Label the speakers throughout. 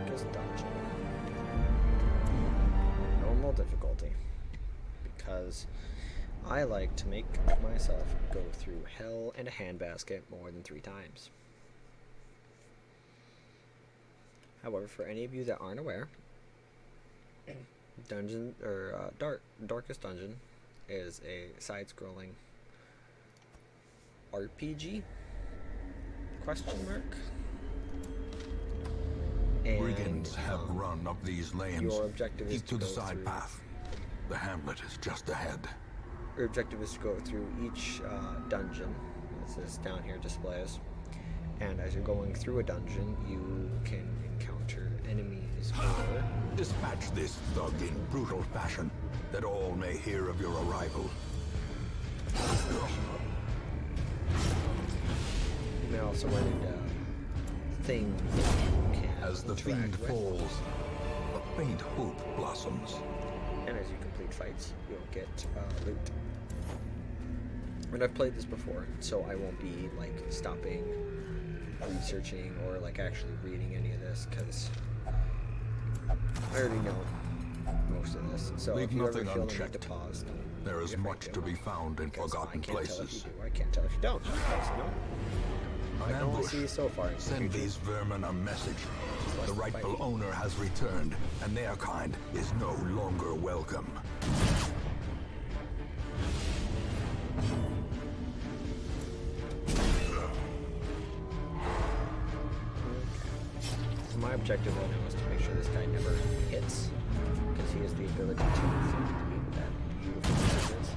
Speaker 1: Darkest Dungeon. Normal difficulty. Because I like to make myself go through hell in a handbasket more than 3 times. However, for any of you that aren't aware, Darkest Dungeon is a side-scrolling RPG? Question mark. And,
Speaker 2: Brigands have run up these lanes.
Speaker 1: Your objective is
Speaker 2: to the side path. The hamlet is just ahead.
Speaker 1: Your objective is to go through each dungeon, as this down here displays. And as you're going through a dungeon, you can encounter enemies or...
Speaker 2: Dispatch this thug in brutal fashion, that all may hear of your arrival.
Speaker 1: You may also run into things that you can
Speaker 2: As the fiend falls, a faint hope blossoms.
Speaker 1: And as you complete fights, you'll get loot. And I've played this before, so I won't be like stopping researching or like actually reading any of this, because I already know most of this. So
Speaker 2: Leave
Speaker 1: if you ever
Speaker 2: nothing
Speaker 1: feel the need
Speaker 2: unchecked.
Speaker 1: to pause,
Speaker 2: There is much to be found in forgotten places.
Speaker 1: I can't tell if you don't. Because, I can only
Speaker 2: ambush.
Speaker 1: see so far.
Speaker 2: Send these vermin a message. The rightful owner has returned, and their kind is no longer welcome.
Speaker 1: My objective right now is to make sure this guy never hits, because he has the ability to inflict that beautiful damage.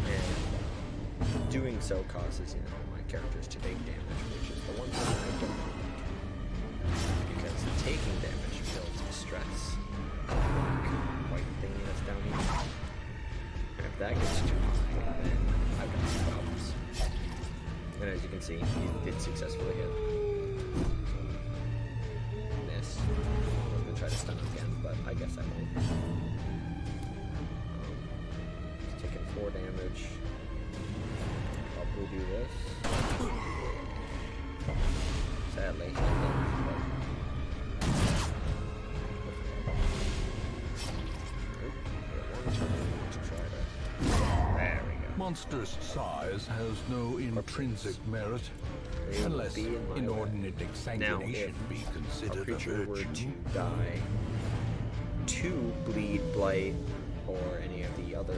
Speaker 1: And doing so causes, my characters to take damage, which is the one thing I don't like. Because taking damage builds stress. Like white thing that's down here. And if that gets too high, then I've got some problems. And as you can see, he did successfully hit. Miss. I was gonna try to stun him again, but I guess I won't. He's taking 4 damage. Probably do this. Sadly, There we go.
Speaker 2: Monstrous size has no intrinsic merit, unless inordinate exsanguination be
Speaker 1: a
Speaker 2: considered a
Speaker 1: creature were
Speaker 2: virtue.
Speaker 1: to die to bleed, blight, or any of the other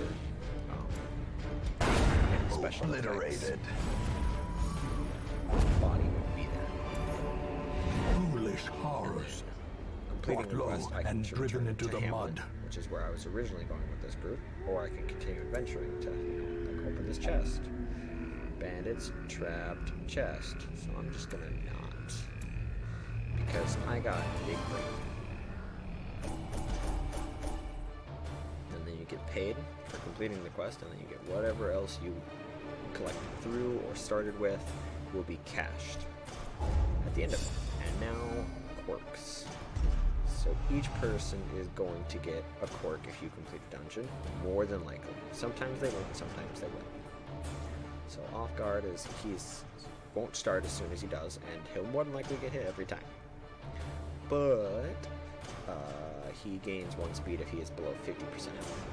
Speaker 1: special
Speaker 2: Obliterated.
Speaker 1: effects, body would be there.
Speaker 2: Foolish horrors.
Speaker 1: Completing the
Speaker 2: Brought
Speaker 1: quest,
Speaker 2: low
Speaker 1: I can
Speaker 2: and
Speaker 1: return
Speaker 2: driven into
Speaker 1: to
Speaker 2: the
Speaker 1: Hamlet,
Speaker 2: mud.
Speaker 1: which is where I was originally going with this group, or I can continue adventuring to like open this chest. Bandits, trapped, chest. So I'm just gonna not, because I got big brain. And then you get paid for completing the quest, and then you get whatever else you collected through or started with will be cashed at the end of it. And now, quirks. So each person is going to get a quirk if you complete a dungeon, more than likely. Sometimes they won't, sometimes they will. So off guard is won't start as soon as he does, and he'll more than likely get hit every time. But he gains 1 speed if he is below 50% health.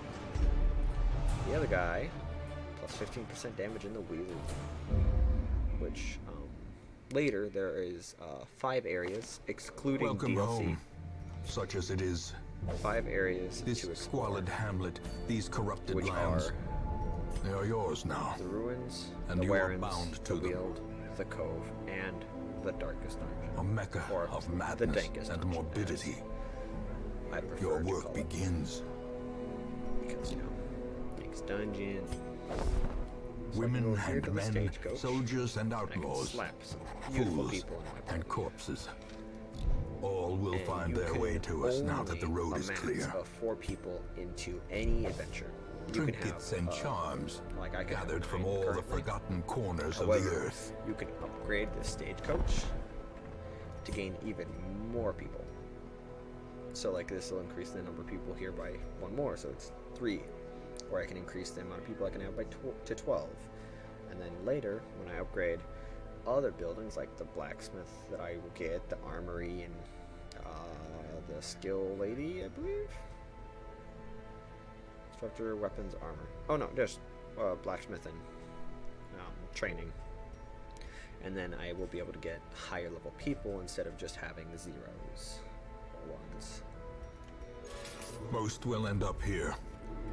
Speaker 1: The other guy, plus 15% damage in the wheel, which later there is 5 areas, excluding
Speaker 2: Welcome
Speaker 1: DLC.
Speaker 2: home, such as it is.
Speaker 1: 5 areas
Speaker 2: This
Speaker 1: to explore,
Speaker 2: squalid hamlet, these corrupted
Speaker 1: which
Speaker 2: lands,
Speaker 1: are
Speaker 2: they are yours now.
Speaker 1: the ruins,
Speaker 2: And
Speaker 1: the
Speaker 2: you are
Speaker 1: warrens,
Speaker 2: bound to
Speaker 1: the
Speaker 2: them.
Speaker 1: weald, the cove, and the darkest dungeon.
Speaker 2: A mecca
Speaker 1: Or
Speaker 2: of
Speaker 1: the
Speaker 2: madness
Speaker 1: dankest
Speaker 2: and
Speaker 1: dungeon,
Speaker 2: morbidity.
Speaker 1: I prefer
Speaker 2: Your
Speaker 1: to
Speaker 2: work
Speaker 1: call it,
Speaker 2: begins.
Speaker 1: because dankest dungeon. So I can
Speaker 2: Women
Speaker 1: go here
Speaker 2: and
Speaker 1: to the
Speaker 2: men,
Speaker 1: stagecoach,
Speaker 2: soldiers and
Speaker 1: and I can
Speaker 2: outlaws,
Speaker 1: slap some beautiful
Speaker 2: fools
Speaker 1: people in my
Speaker 2: and
Speaker 1: party.
Speaker 2: corpses. All will
Speaker 1: And
Speaker 2: find
Speaker 1: you
Speaker 2: their
Speaker 1: can
Speaker 2: way to us now that the
Speaker 1: only
Speaker 2: road is
Speaker 1: amass
Speaker 2: clear.
Speaker 1: of 4 people into any adventure. You can
Speaker 2: Trinkets
Speaker 1: have,
Speaker 2: and charms,
Speaker 1: like I can have
Speaker 2: gathered from
Speaker 1: 9
Speaker 2: all the
Speaker 1: currently.
Speaker 2: forgotten corners of
Speaker 1: However,
Speaker 2: the earth.
Speaker 1: you can upgrade the stagecoach to gain even more people. So like this will increase the number of people here by 1 more, so it's 3. Or I can increase the amount of people I can have by to 12. And then later, when I upgrade other buildings like the blacksmith that I will get, the armory, and the skill lady, I believe. Instructor, weapons, armor. Oh no, just blacksmithing, training. And then I will be able to get higher level people instead of just having the zeros or ones.
Speaker 2: Most will end up here,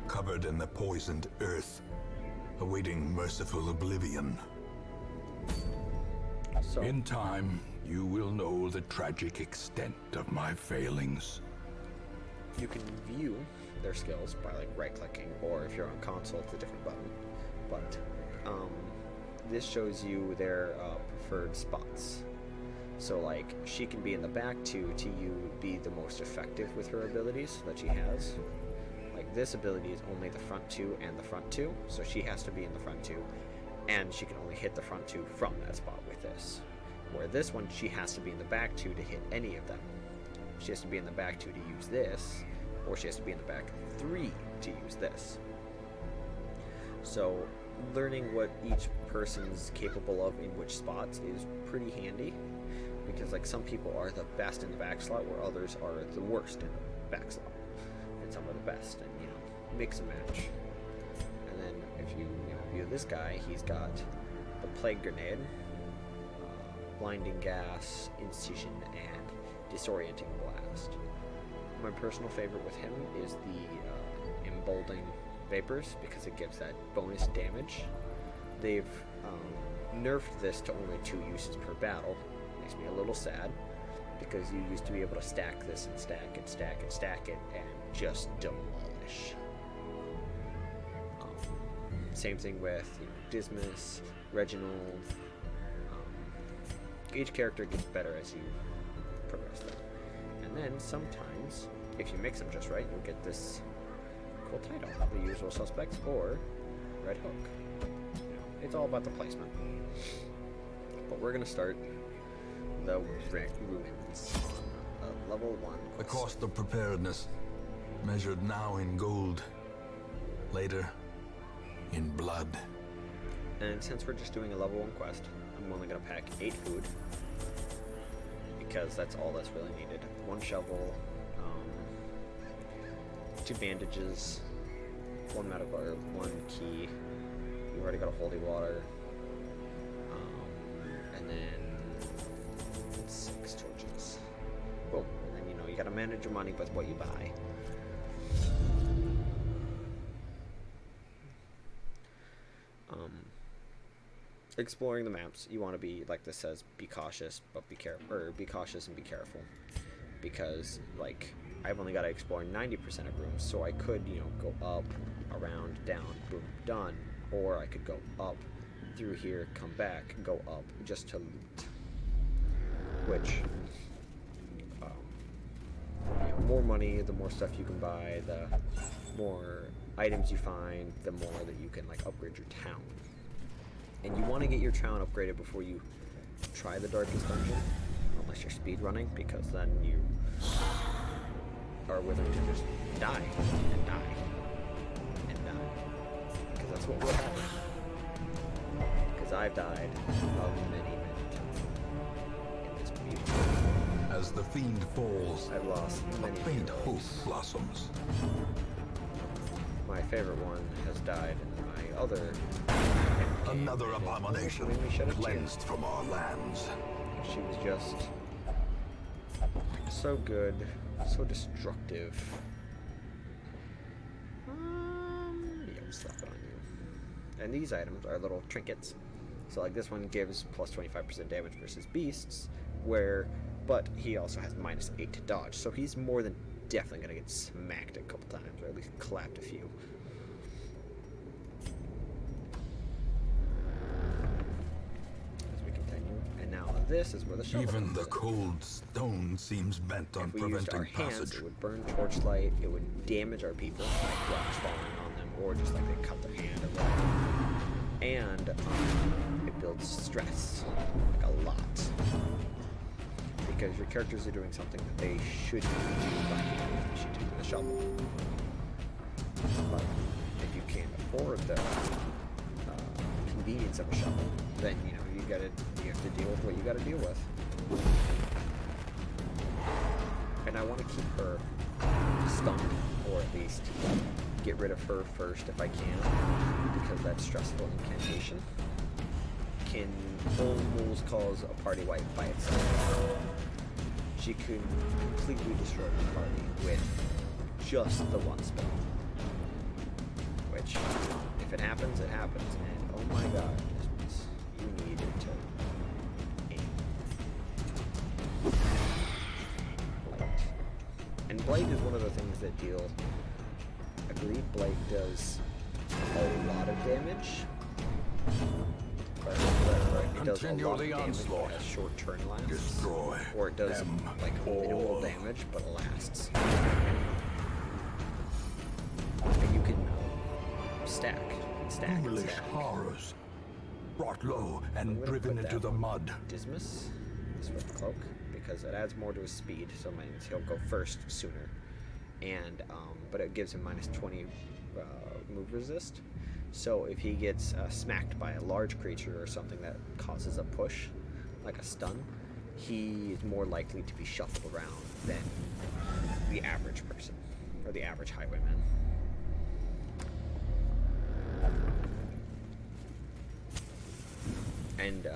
Speaker 2: covered in the poisoned earth, awaiting merciful oblivion.
Speaker 1: So,
Speaker 2: In time, you will know the tragic extent of my failings.
Speaker 1: you can view their skills by like right-clicking, or if you're on console, it's a different button. But this shows you their preferred spots. So like she can be in the back two to you be the most effective with her abilities that she has. Like this ability is only the front two and the front two, so she has to be in the front two, and she can only hit the front two from that spot with this. Where this one, she has to be in the back two to hit any of them. She has to be in the back two to use this, or she has to be in the back three to use this. So learning what each person's capable of in which spots is pretty handy, because like some people are the best in the back slot where others are the worst in the back slot, and some are the best, and you know, mix and match. And then if you view this guy, he's got the plague grenade, blinding gas, incision, and disorienting blast. My personal favorite with him is the emboldening vapors, because it gives that bonus damage. They've nerfed this to only 2 uses per battle. Makes me a little sad, because you used to be able to stack this and stack and stack and stack it and just demolish. Same thing with Dismas, Reginald. Each character gets better as you progress them. And then sometimes, if you mix them just right, you'll get this cool title, The Usual Suspects or Red Hook. It's all about the placement. But we're going to start the ruins on level 1 quest.
Speaker 2: The cost of preparedness, measured now in gold, later in blood.
Speaker 1: And since we're just doing a level 1 quest, I'm only going to pack 8 food, because that's all that's really needed. 1 shovel, 2 bandages, 1 medical herb, 1 key. We've already got a holy water, and then 6 torches. Boom. And then you gotta manage your money with what you buy. Exploring the maps, you want to be, like this says, be cautious, but be careful, or be cautious and be careful, because like I've only got to explore 90% of rooms, so I could go up, around, down, boom, done, or I could go up through here, come back, go up just to loot, which more money, the more stuff you can buy, the more items you find, the more that you can like upgrade your town. And you want to get your town upgraded before you try the darkest dungeon, unless you're speed running, because then you are willing to just die and die and die, because that's what will happen. Because I've died many times in this beautiful.
Speaker 2: As the fiend falls,
Speaker 1: I've lost
Speaker 2: a
Speaker 1: many
Speaker 2: faint hope
Speaker 1: heroes.
Speaker 2: blossoms.
Speaker 1: My favorite one has died, and my other
Speaker 2: Another abomination
Speaker 1: When we shed a tear.
Speaker 2: cleansed from our lands.
Speaker 1: She was just so good, so destructive. Yeah, slap it on you. And these items are little trinkets. So like this one gives plus 25% damage versus beasts, but he also has minus 8 to dodge. So he's more than definitely gonna get smacked a couple times, or at least clapped a few. This is where the shovel
Speaker 2: Even
Speaker 1: comes
Speaker 2: the
Speaker 1: in.
Speaker 2: cold stone seems bent on
Speaker 1: If we used
Speaker 2: preventing
Speaker 1: our hands,
Speaker 2: passage.
Speaker 1: it would burn torchlight, it would damage our people, like rocks falling on them, or just like they cut their hand or whatever. And it builds stress, like a lot. Because your characters are doing something that they shouldn't do by hand, they should do with a shovel. But if you can't afford the convenience of a shovel, then you have to deal with what you gotta deal with. And I want to keep her stunned, or at least get rid of her first if I can, because that stressful incantation can almost cause a party wipe by itself. She could completely destroy the party with just the one spell. Which, if it happens, it happens. And oh my god, you need to aim. Blight. And Blight is one of the things that deal. Agreed, Blight does a lot of damage. But it does a lot of damage but has short turn lasts.
Speaker 2: Destroy
Speaker 1: or it does
Speaker 2: them
Speaker 1: like minimal
Speaker 2: all.
Speaker 1: damage but lasts. And you can stack and stack and
Speaker 2: Foolish
Speaker 1: stack.
Speaker 2: horrors, brought low
Speaker 1: I'm
Speaker 2: and
Speaker 1: gonna
Speaker 2: driven
Speaker 1: put
Speaker 2: into
Speaker 1: that
Speaker 2: the
Speaker 1: on
Speaker 2: mud.
Speaker 1: Dismas, this with cloak, because it adds more to his speed, so it means he'll go first sooner. And but it gives him minus 20 move resist. So if he gets smacked by a large creature or something that causes a push, like a stun, he is more likely to be shuffled around than the average person, or the average highwayman. And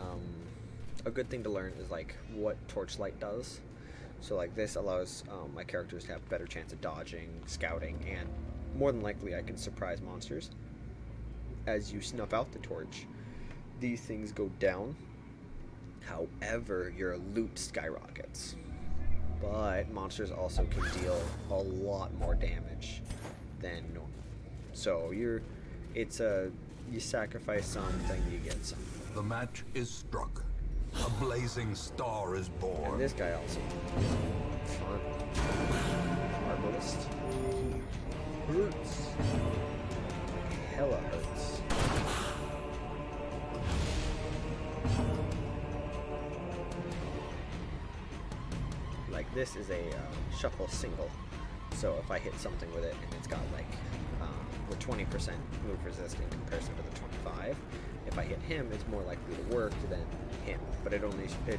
Speaker 1: a good thing to learn is like what Torchlight does. So like this allows my characters to have a better chance of dodging, scouting, and more than likely I can surprise monsters. As you snuff out the torch, these things go down. However, your loot skyrockets. But monsters also can deal a lot more damage than normal. So you sacrifice something, you get something.
Speaker 2: The match is struck. A blazing star is born.
Speaker 1: And this guy also is fun. Arbalist. Hurts. Hella hurts. Like this is a shuffle single. So if I hit something with it and it's got like the 20% move resist in comparison to the 25, if I hit him, it's more likely to work than him. But it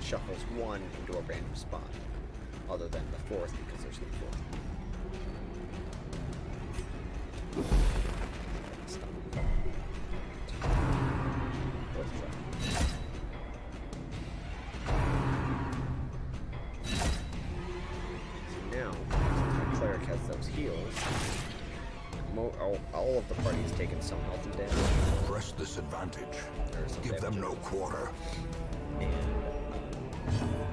Speaker 1: shuffles one into a random spot, other than the fourth because there's no fourth. Cleric has those heals. All of the party has taken some health and damage.
Speaker 2: Press this advantage.
Speaker 1: Some
Speaker 2: Give them
Speaker 1: damage.
Speaker 2: no quarter.
Speaker 1: And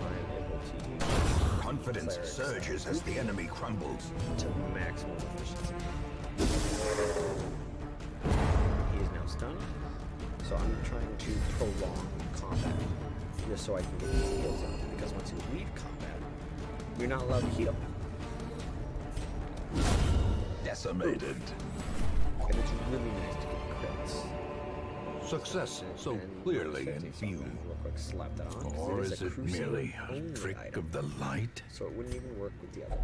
Speaker 1: I'm able to use
Speaker 2: Confidence
Speaker 1: Cleric
Speaker 2: surges as the enemy crumbles.
Speaker 1: to maximum efficiency. He is now stunned, so I'm trying to prolong combat just so I can get these heals up. Because once you leave combat, you're not allowed to heal.
Speaker 2: Decimated.
Speaker 1: And it's really nice to get crits.
Speaker 2: Success so
Speaker 1: And
Speaker 2: clearly
Speaker 1: minus
Speaker 2: in
Speaker 1: 50, so I'm
Speaker 2: view.
Speaker 1: gonna real quick slap that on. 'Cause
Speaker 2: Or
Speaker 1: it
Speaker 2: is
Speaker 1: a
Speaker 2: it
Speaker 1: crusader
Speaker 2: merely a
Speaker 1: only
Speaker 2: trick
Speaker 1: item,
Speaker 2: of the light?
Speaker 1: so it wouldn't even work with the other.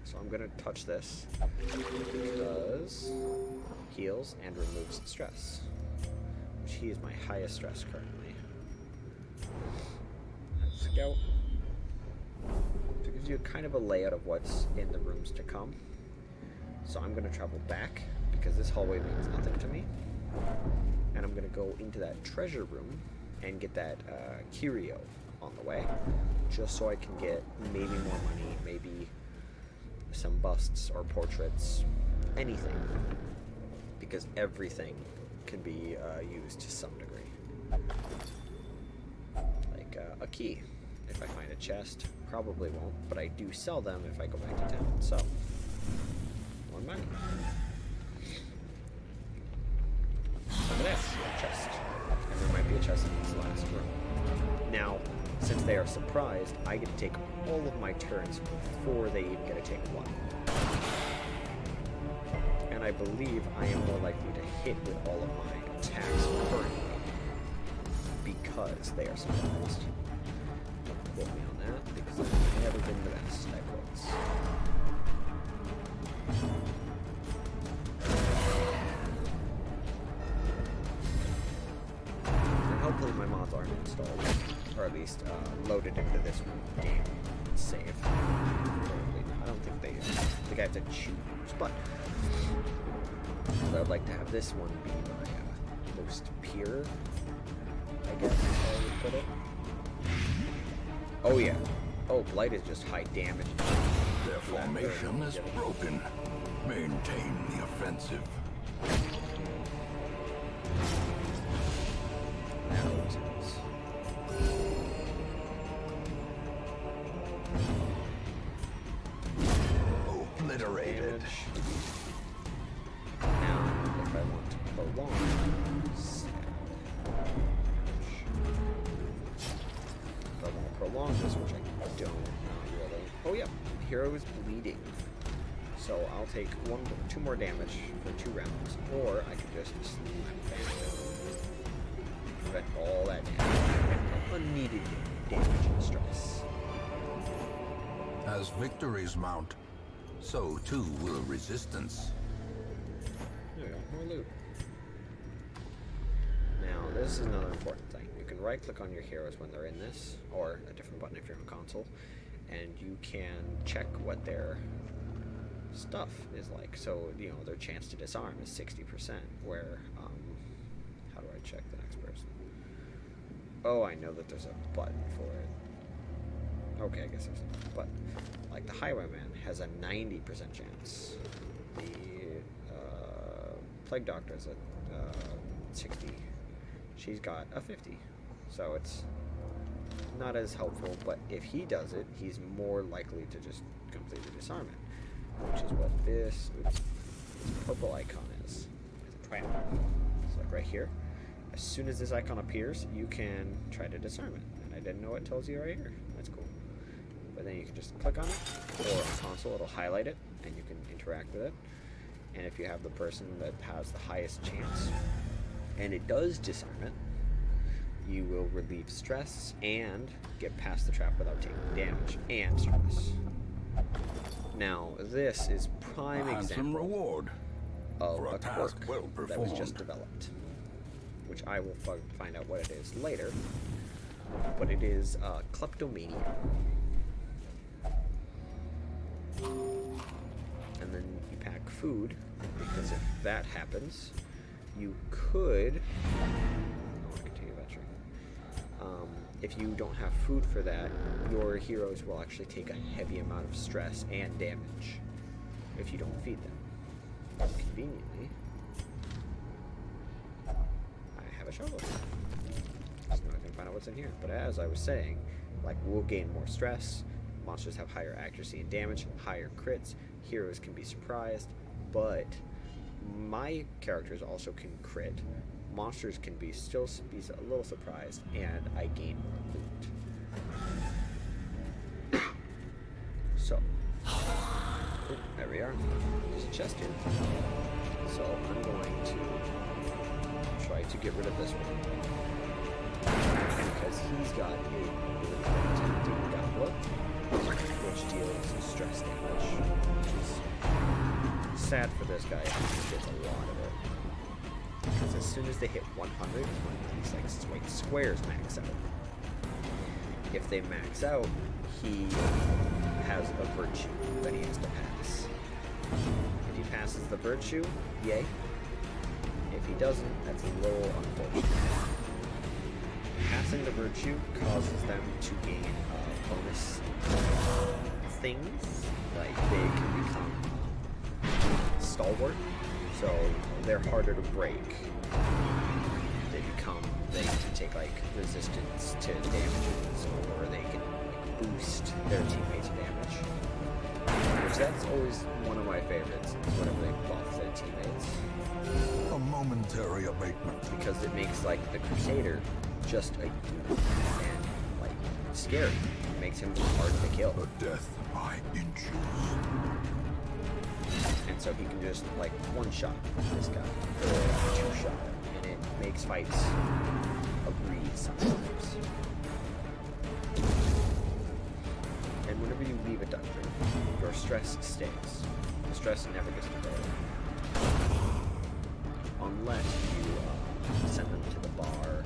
Speaker 1: So I'm gonna touch this because heals and removes stress, which he is my highest stress currently. Scout. So it gives you kind of a layout of what's in the rooms to come. So I'm gonna travel back because this hallway means nothing to me. And I'm gonna go into that treasure room and get that curio on the way, just so I can get maybe more money, maybe some busts or portraits, anything, because everything can be used to some degree. Like a key, if I find a chest, probably won't, but I do sell them if I go back to town, so more money. This chest, and there might be a chest in this last room. Now, since they are surprised, I get to take all of my turns before they even get to take one. And I believe I am more likely to hit with all of my attacks currently because they are surprised. Don't quote me on that because I've never been the best at quotes. And hopefully my mods aren't installed, or at least loaded into this game. doesn't save. Probably not. I don't think they. I think I have to choose, but I'd like to have this one be my most pure, I guess is how I would put it. Oh yeah. Oh, Blight is just high damage.
Speaker 2: Their formation is broken. Maintain the offensive. Obliterated.
Speaker 1: Now, if I want to prolong, if I want to prolong this, which I don't, not really. Oh yeah, the hero is bleeding. So I'll take 2 more damage for 2 rounds, or I can just slap it. Prevent all that damage. Unneeded damage and stress.
Speaker 2: As victories mount, so too will resistance.
Speaker 1: There we go, more loot. Now, this is another important thing. You can right-click on your heroes when they're in this, or a different button if you're on console, and you can check what their stuff is like. So, you know, their chance to disarm is 60%, where, how do I check the next person? Oh, I know that there's a button for it. Okay, I guess there's a button. Like, the Highwayman has a 90% chance. The, Plague Doctor is a 60. She's got a 50. So it's not as helpful, but if he does it, he's more likely to just completely disarm it. Which is what this purple icon is. It's a trap. It's like right here. As soon as this icon appears, you can try to disarm it. And I didn't know it tells you right here. That's cool. But then you can just click on it, or on console, it'll highlight it, and you can interact with it. And if you have the person that has the highest chance, and it does disarm it, you will relieve stress and get past the trap without taking damage and stress. Now, this is prime example
Speaker 2: reward
Speaker 1: of
Speaker 2: for
Speaker 1: a
Speaker 2: a task
Speaker 1: quirk
Speaker 2: well
Speaker 1: that was just
Speaker 2: performed.
Speaker 1: developed, which I will find out what it is later. But it is kleptomania. And then you pack food, because if that happens, you could... I want to continue venturing. If you don't have food for that, your heroes will actually take a heavy amount of stress and damage if you don't feed them. Conveniently, I have a shovel. So now I can find out what's in here. But as I was saying, like, we'll gain more stress. Monsters have higher accuracy and damage, higher crits. Heroes can be surprised, but my characters also can crit. Monsters can be still be a little surprised, and I gain more loot. So, there we are. There's a chest here. So I'm going to try to get rid of this one, because he's got a tempting goblet, which deals stress damage, which is sad for this guy. He gets a lot of it. Because as soon as they hit 100, these like squares max out. If they max out, he has a virtue that he has to pass. If he passes the virtue, yay. If he doesn't, that's a little unfortunate. Passing the virtue causes them to gain bonus things, like they can become stalwart, so they're harder to break. They can take like resistance to damages, or they can like, boost their teammates' damage. Which that's always one of my favorites, is whenever they buff their teammates.
Speaker 2: A momentary abatement.
Speaker 1: Because it makes like the Crusader just a unit and like scary. It makes him hard to kill.
Speaker 2: A death by inches.
Speaker 1: And so he can just like one-shot this guy, or two-shot him, and it makes fights a breeze sometimes. And whenever you leave a dungeon, your stress stays. The stress never gets controlled. Unless you send them to the bar,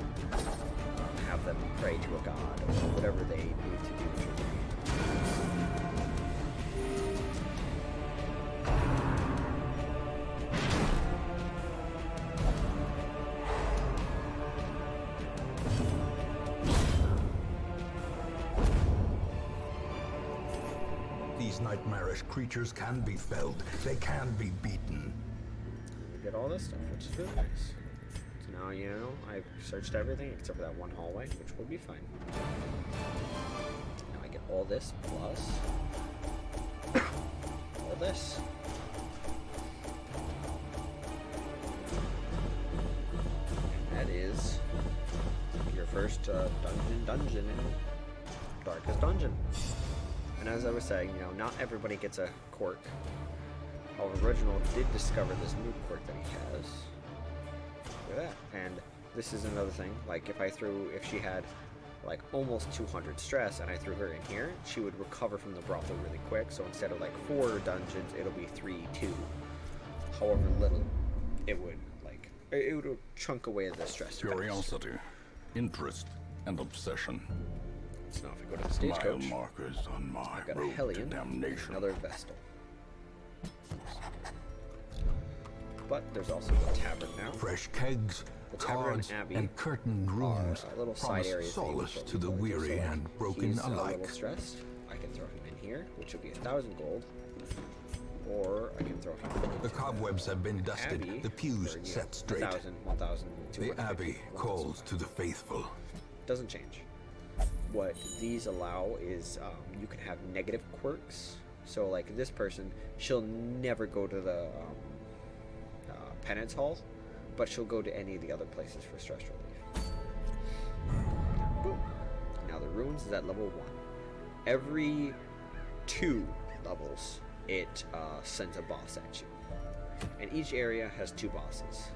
Speaker 1: have them pray to a god, or whatever they need to do to
Speaker 2: These nightmarish creatures can be felled. They can be beaten.
Speaker 1: We get all this stuff, which is really nice. So now, you know, I've searched everything except for that one hallway, which will be fine. Now I get all this plus all this. And that is your first dungeon in Darkest Dungeon. And as I was saying, you know, not everybody gets a quirk. However, Reginald did discover this new quirk that he has. Look at that. And this is another thing. Like, if she had, like, almost 200 stress and I threw her in here, she would recover from the brothel really quick. So instead of, like, 4 dungeons, it'll be 3, 2. However little it would, like, it would chunk away the stress.
Speaker 3: Curiosity, interest, and obsession.
Speaker 1: So now if we go to the stagecoach,
Speaker 3: Mile markers on my
Speaker 1: I've got a
Speaker 3: road to
Speaker 1: Hellion,
Speaker 3: damnation.
Speaker 1: another Vestal. But there's also the tavern now.
Speaker 2: Fresh kegs,
Speaker 1: The Tavern
Speaker 2: cards,
Speaker 1: Abbey
Speaker 2: and curtained rooms
Speaker 1: are little side
Speaker 2: promise
Speaker 1: areas that you
Speaker 2: solace
Speaker 1: can
Speaker 2: to the
Speaker 1: throw people into.
Speaker 2: weary
Speaker 1: So, like,
Speaker 2: and broken
Speaker 1: he's
Speaker 2: alike.
Speaker 1: a little stressed. I can throw him in here, which will be 1,000 gold. Or I can throw him into
Speaker 2: The cobwebs have been dusted,
Speaker 1: Abbey
Speaker 2: the pews
Speaker 1: for, you
Speaker 2: set
Speaker 1: know,
Speaker 2: straight.
Speaker 1: 1,000, 1,000,
Speaker 2: The
Speaker 1: 250,
Speaker 2: Abbey
Speaker 1: 1,000.
Speaker 2: calls to the faithful.
Speaker 1: Doesn't change. What these allow is you can have negative quirks. So like this person, she'll never go to the penance hall, but she'll go to any of the other places for stress relief. Boom. Now the runes is at level 1. Every 2 levels, it sends a boss at you. And each area has 2 bosses.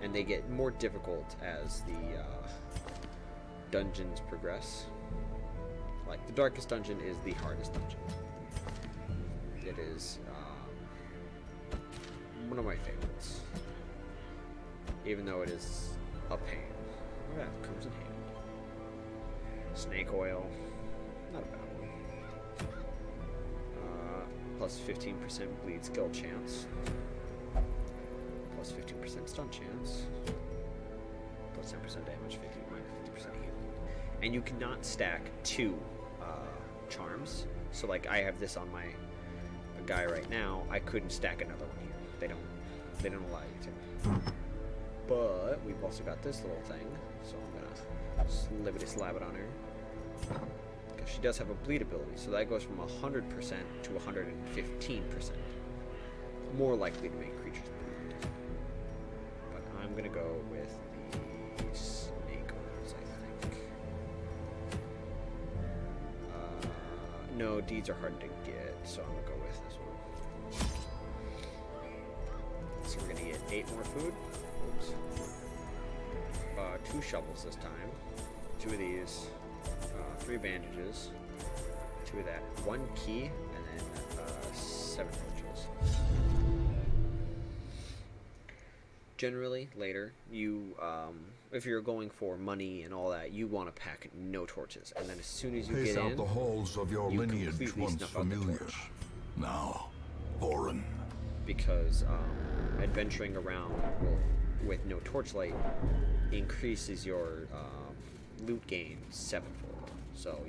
Speaker 1: And they get more difficult as the dungeons progress. Like, the Darkest Dungeon is the hardest dungeon. It is one of my favorites. Even though it is a pain. Oh yeah, it comes in handy. Snake oil. Not a bad one. Plus 15% bleed skill chance. Plus 15% stun chance. Plus 10% damage, 50% heal. And you cannot stack 2 charms. So like I have this on my guy right now. I couldn't stack another one here. They don't allow you to. But we've also got this little thing. So I'm gonna slibbity slab it on her. Because she does have a bleed ability. So that goes from 100% to 115%. More likely to make creatures bleed. But I'm gonna go with the snake oils, I think. No, deeds are hard to get, so I'm gonna go with this one. So we're gonna get 8 more food. Oops. 2 shovels this time. 2 of these. 3 bandages. 2 of that. 1 key, and then 7 torches. Generally, later, you, if you're going for money and all that, you want to pack no torches. And then as soon as you
Speaker 2: Pace
Speaker 1: get
Speaker 2: out
Speaker 1: in,
Speaker 2: the halls of your
Speaker 1: you
Speaker 2: lineage
Speaker 1: completely
Speaker 2: once
Speaker 1: snuff out the
Speaker 2: familiar,
Speaker 1: torch.
Speaker 2: now foreign.
Speaker 1: Because adventuring around with no torchlight increases your loot gain 7-fold. So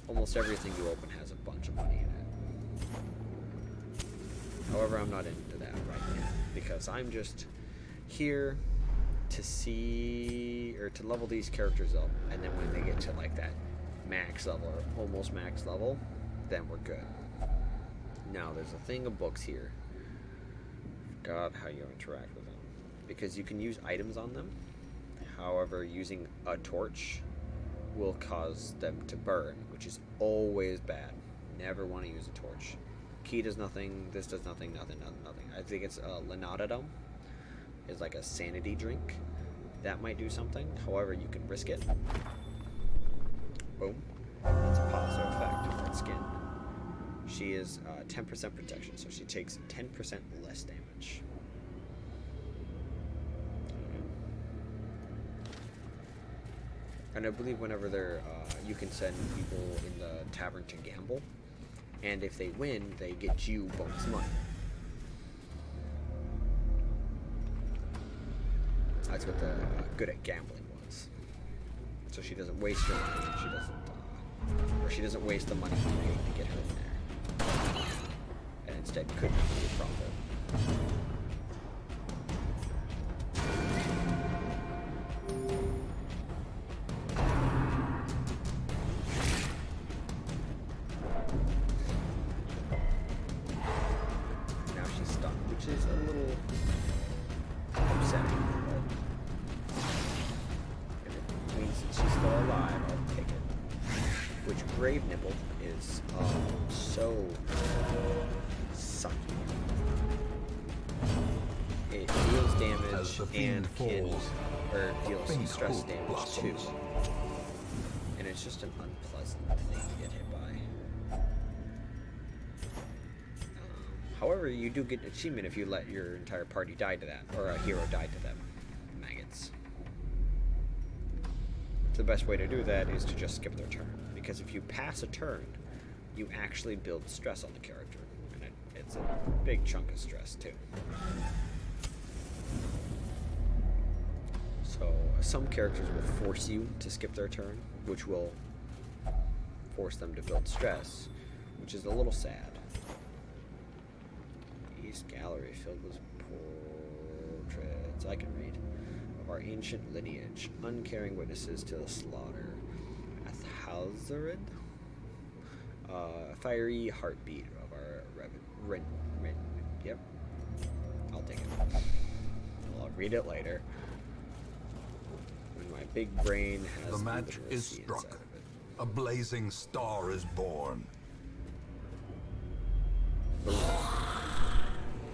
Speaker 1: almost everything you open has a bunch of money in it. However, I'm not into that right now because I'm just here to see or to level these characters up, and then when they get to like that max level or almost max level, then we're good. Now there's a thing of books here. Forgot how you interact with them because you can use items on them. However, using a torch will cause them to burn, which is always bad. Never want to use a torch. Key does nothing, this does nothing, nothing. I think it's Lenatadum is like a sanity drink. That might do something. However, you can risk it. Boom. That's a positive effect on skin. She is 10% protection, so she takes 10% less damage. And I believe whenever they're, you can send people in the tavern to gamble, and if they win, they get you bonus money. That's what the good at gambling was. So she doesn't waste your money, and she doesn't where she doesn't waste the money you paid to get her in there, and instead could be a profit. Now she's stuck, which is a little upsetting, but if it means that she's still alive, I'll take it. Which Grave Nibble is so sucky. It deals
Speaker 2: As
Speaker 1: damage
Speaker 2: the fiend
Speaker 1: and can,
Speaker 2: falls,
Speaker 1: or deals
Speaker 2: faint
Speaker 1: stress
Speaker 2: hope
Speaker 1: damage
Speaker 2: blossoms.
Speaker 1: too. And it's just an unpleasant thing to get hit by. However, you do get an achievement if you let your entire party die to that, or a hero die to them. Maggots. The best way to do that is to just skip their turn, because if you pass a turn, you actually build stress on the character, and it's a big chunk of stress too. So some characters will force you to skip their turn, which will force them to build stress, which is a little sad. East gallery filled with portraits I can read of our ancient lineage, uncaring witnesses to the slaughter. Athalzarid, fiery heartbeat of our yep. I'll take it. I'll read it later. When my big brain has
Speaker 2: The match is
Speaker 1: literacy
Speaker 2: struck.
Speaker 1: inside of it.
Speaker 2: A blazing star is born.
Speaker 1: You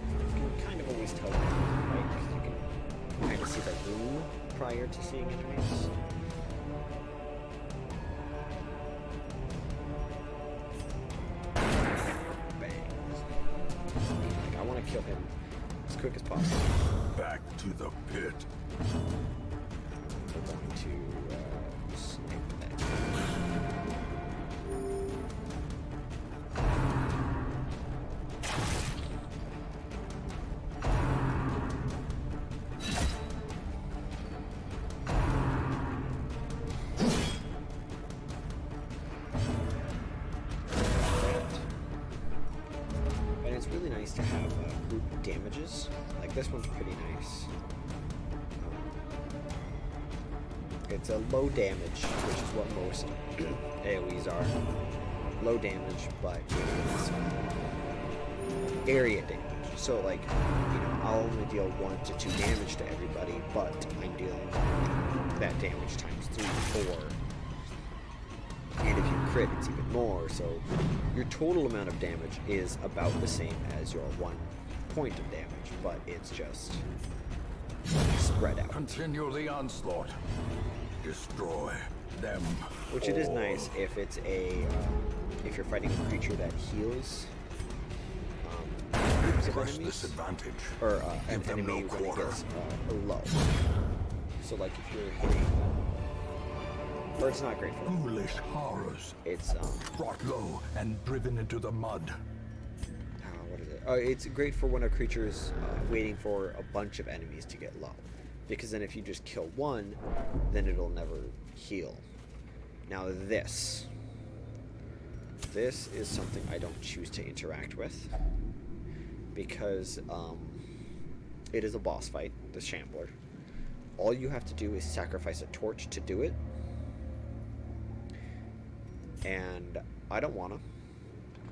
Speaker 1: can kind of always tell, right? Because you can kind of see the room prior to seeing enemies. Bang. Like, I want to kill him as quick as possible.
Speaker 2: Back to the pit.
Speaker 1: We're going to snip that. And it's really nice to have group damages. Like this one's pretty nice. It's a low damage, which is what most AoEs are. Low damage, but it's area damage. So like, I'll only deal 1 to 2 damage to everybody, but I'm dealing that damage times 3 to 4. And if you crit, it's even more. So your total amount of damage is about the same as your 1 point of damage, but it's just spread out.
Speaker 3: Continue the onslaught. Destroy them.
Speaker 1: Which it is
Speaker 3: all.
Speaker 1: nice if it's a if you're fighting a creature that heals groups of
Speaker 2: Press
Speaker 1: enemies,
Speaker 2: this advantage.
Speaker 1: or an
Speaker 2: Give them
Speaker 1: enemy
Speaker 2: no
Speaker 1: when it
Speaker 2: quarter.
Speaker 1: gets low. So like if you're hitting, or it's not great for them.
Speaker 2: Foolish horrors.
Speaker 1: It's
Speaker 2: Brought low and driven into the mud.
Speaker 1: what is it? It's great for when a creature is waiting for a bunch of enemies to get low, because then if you just kill one, then it'll never heal. Now this is something I don't choose to interact with, because it is a boss fight, the Shambler. All you have to do is sacrifice a torch to do it, and I don't wanna.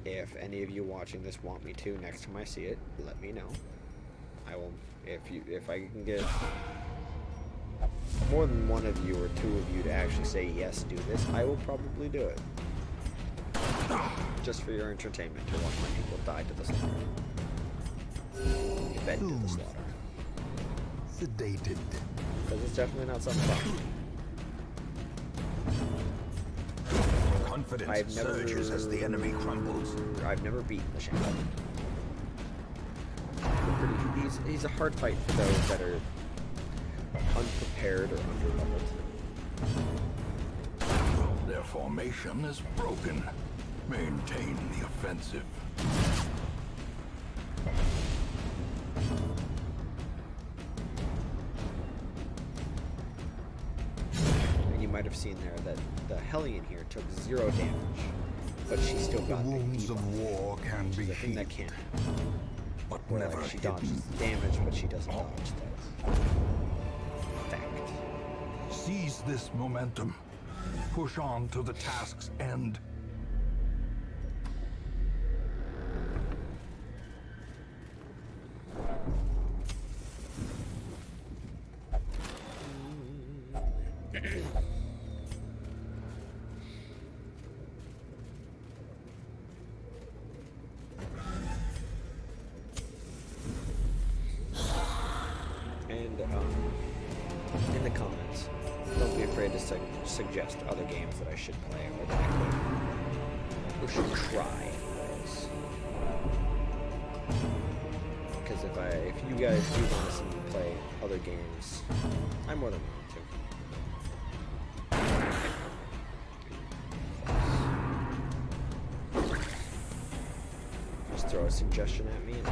Speaker 1: If any of you watching this want me to, next time I see it, let me know. I will, if I can get more than one of you or 2 of you to actually say yes, do this, I will probably do it. Just for your entertainment, to watch my people die to the slaughter. Fed to the slaughter.
Speaker 2: Sedated.
Speaker 1: Because it's definitely not something fun.
Speaker 2: Confidence
Speaker 1: I've never
Speaker 2: surges as the enemy crumbles.
Speaker 1: I've never beaten the Shambler. He's a hard fight for those that are unprepared or underleveled.
Speaker 3: Their formation is broken. Maintain the offensive.
Speaker 1: And you might might have seen there that the Hellion here took 0 damage, but she still
Speaker 2: The
Speaker 1: got the
Speaker 2: wounds
Speaker 1: debuff.
Speaker 2: of war can be
Speaker 1: The thing that
Speaker 2: healed,
Speaker 1: can't happen.
Speaker 2: but
Speaker 1: Where
Speaker 2: never
Speaker 1: like she
Speaker 2: hidden.
Speaker 1: dodges the damage, but she doesn't dodge the effect.
Speaker 3: Seize this momentum. Push on to the task's end.
Speaker 1: And in the comments, don't be afraid to suggest other games that I should play or that I could or should try. Because if you guys do want to see me play other games, I'm more than willing to. Just throw a suggestion at me and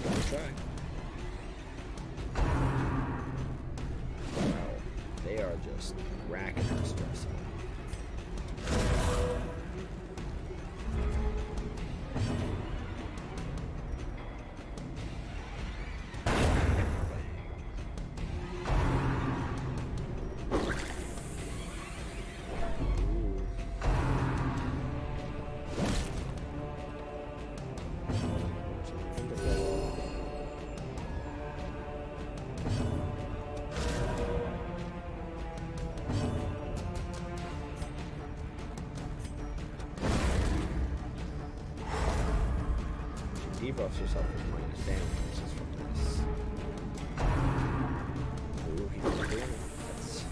Speaker 1: I'll try. Wow, they are just racking their stress up. Debuffs yourself with minus damage, which is from this. Ooh, he's not doing it. That's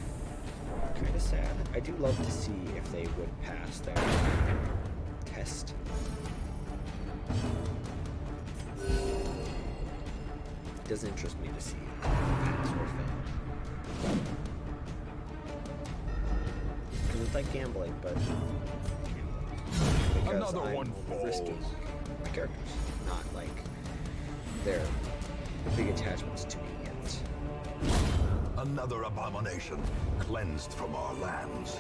Speaker 1: kind of sad. I do love to see if they would pass their test. It does interest me to see pass or fail. Because it's like gambling, but because
Speaker 3: Another
Speaker 1: I'm
Speaker 3: one
Speaker 1: risking
Speaker 3: falls.
Speaker 1: my characters, not like they're the big attachments to me yet.
Speaker 2: Another abomination cleansed from our lands.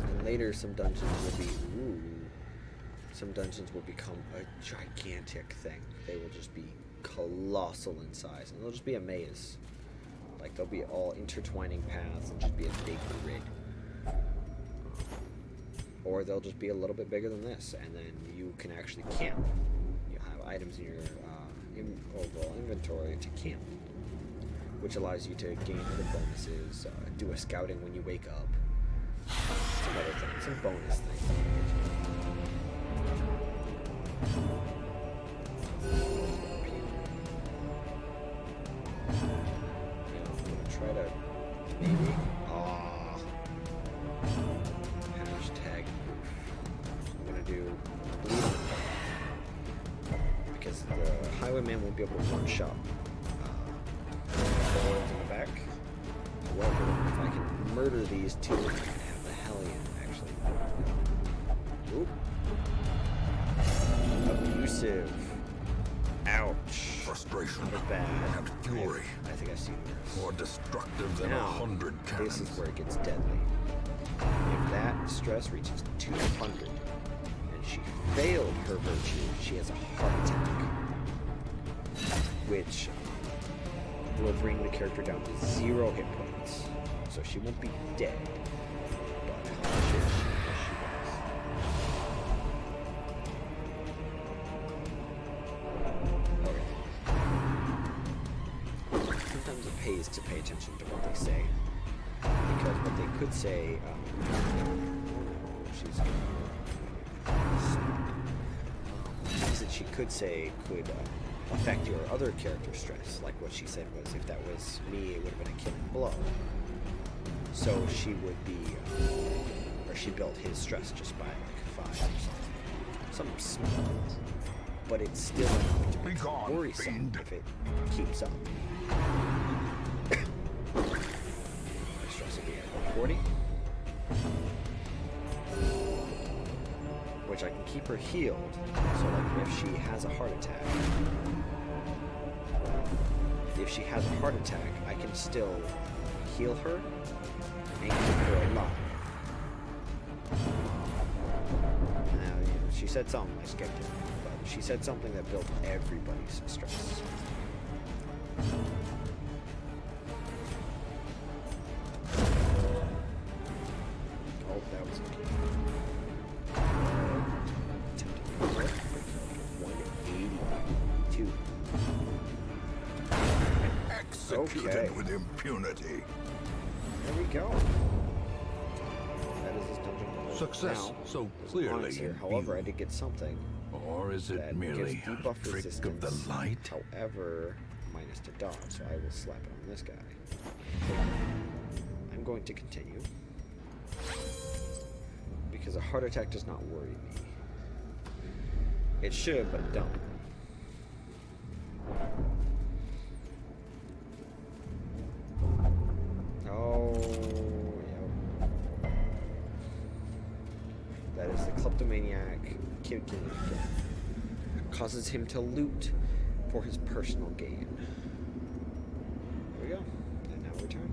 Speaker 1: And later, some dungeons will be some dungeons will become a gigantic thing. They will just be colossal in size, and they'll just be a maze. Like they'll be all intertwining paths and just be a big grid. Or they'll just be a little bit bigger than this, and then you can actually camp. You'll have items in your overall inventory to camp, which allows you to gain other bonuses, do a scouting when you wake up, some other things, some bonus things. I'm gonna try to maybe. Hashtag. I'm gonna do bleed because the highwayman won't be able to one-shot the hordes in the back. However, if I can murder these two, I can have the Hellion actually. Oop. Abusive. Ouch.
Speaker 2: Frustration
Speaker 1: Not as bad.
Speaker 2: and fury,
Speaker 1: I think I've seen worse.
Speaker 2: more destructive than
Speaker 1: Now,
Speaker 2: 100 cannons.
Speaker 1: this is where it gets deadly. If that stress reaches 200 and she failed her virtue, she has a heart attack, which will bring the character down to 0 hit points. So she won't be dead, but how much is she? Sometimes it pays to pay attention to what they say, because what they could say, things that she could say could affect your other character stress. Like what she said was, if that was me, it would have been a killing blow. So she would be, or she built his stress just by like 5 or something small. But it's still enough to be
Speaker 3: Begone,
Speaker 1: worrisome
Speaker 3: fiend.
Speaker 1: if it keeps up. My stress will be at 40. Which I can keep her healed, so like if she has a heart attack, if she has a heart attack, I can still heal her and keep her alive. Now, you know, she said something, I skipped it, but she said something that built everybody's stress. Oh, that was okay. 182.
Speaker 3: Executed
Speaker 1: Okay.
Speaker 3: with impunity.
Speaker 1: There we go. That is his dungeon goal.
Speaker 3: Success
Speaker 1: Now,
Speaker 3: so
Speaker 1: there's
Speaker 3: clearly
Speaker 1: lines here.
Speaker 3: in
Speaker 1: However, I
Speaker 3: view.
Speaker 1: did get something
Speaker 3: Or is it
Speaker 1: that
Speaker 3: merely
Speaker 1: gives
Speaker 3: a
Speaker 1: debuff
Speaker 3: trick
Speaker 1: resistance.
Speaker 3: of the light?
Speaker 1: However, minus to dodge, so I will slap it on this guy. I'm going to continue because a heart attack does not worry me. It should, but it don't. Oh, yep. That is the kleptomaniac kid again. Causes him to loot for his personal gain. There we go. And now return.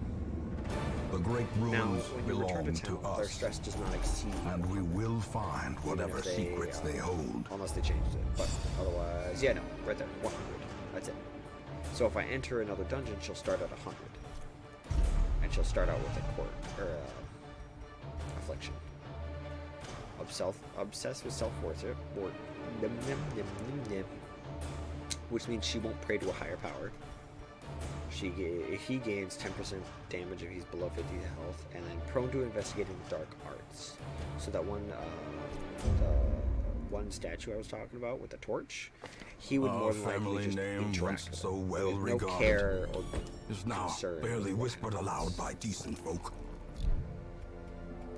Speaker 2: The great
Speaker 1: Now,
Speaker 2: ruins
Speaker 1: when you return
Speaker 2: belong
Speaker 1: to
Speaker 2: to
Speaker 1: town, their
Speaker 2: us,
Speaker 1: stress does not exceed.
Speaker 2: and we will find
Speaker 1: even
Speaker 2: whatever
Speaker 1: if
Speaker 2: secrets they hold.
Speaker 1: Unless they changed it. But otherwise, yeah, no. Right there. 100. That's it. So if I enter another dungeon, she'll start at 100. And she'll start out with a court, or affliction. Obsessed with self-worship, or which means she won't pray to a higher power. He gains 10% damage if he's below 50 health, and then prone to investigating the dark arts. So that one, the one statue I was talking about with the torch, he would
Speaker 2: Our
Speaker 1: more than likely
Speaker 2: family
Speaker 1: just
Speaker 2: name,
Speaker 1: interact
Speaker 2: once
Speaker 1: with
Speaker 2: so
Speaker 1: it.
Speaker 2: well
Speaker 1: There's no
Speaker 2: regarded,
Speaker 1: care or
Speaker 2: is now
Speaker 1: concern
Speaker 2: barely
Speaker 1: with what
Speaker 2: whispered
Speaker 1: happens.
Speaker 2: aloud by decent folk.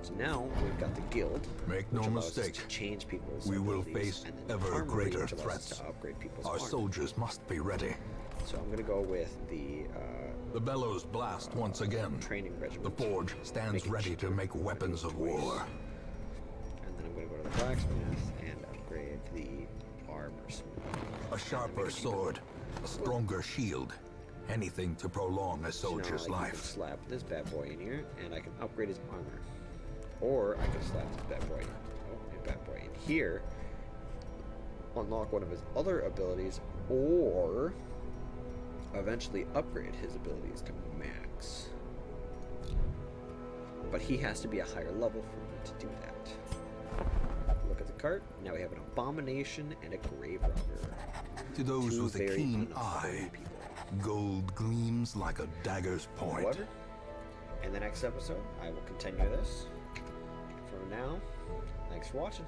Speaker 1: So now we've got the guild,
Speaker 2: Make
Speaker 1: which
Speaker 2: no
Speaker 1: allows us
Speaker 2: mistake,
Speaker 1: to change people's
Speaker 2: we will
Speaker 1: abilities,
Speaker 2: face
Speaker 1: and then the
Speaker 2: ever
Speaker 1: armory,
Speaker 2: greater
Speaker 1: which allows us
Speaker 2: threats.
Speaker 1: to upgrade people's
Speaker 2: Our
Speaker 1: armor.
Speaker 2: soldiers must be ready.
Speaker 1: So I'm gonna go with the
Speaker 2: The bellows blast once again.
Speaker 1: training
Speaker 2: The
Speaker 1: regiment.
Speaker 2: forge stands
Speaker 1: Make it
Speaker 2: ready to
Speaker 1: cheaper.
Speaker 2: make weapons of
Speaker 1: Twice.
Speaker 2: war.
Speaker 1: And then I'm gonna go to the blacksmith and upgrade the armor smith.
Speaker 2: A sharper sword, a stronger shield. Anything to prolong a
Speaker 1: So now
Speaker 2: soldier's
Speaker 1: I can
Speaker 2: life.
Speaker 1: slap this bad boy in here, and I can upgrade his armor. Or I can slap this bad boy in here, unlock one of his other abilities, or eventually upgrade his abilities to max. But he has to be a higher level for me to do that. Look at the cart. Now we have an abomination and a grave robber.
Speaker 2: To those
Speaker 1: Two
Speaker 2: with a
Speaker 1: very
Speaker 2: keen
Speaker 1: unholy
Speaker 2: eye,
Speaker 1: people.
Speaker 2: gold gleams like a dagger's point.
Speaker 1: However, in the next episode, I will continue this. For now, thanks for watching.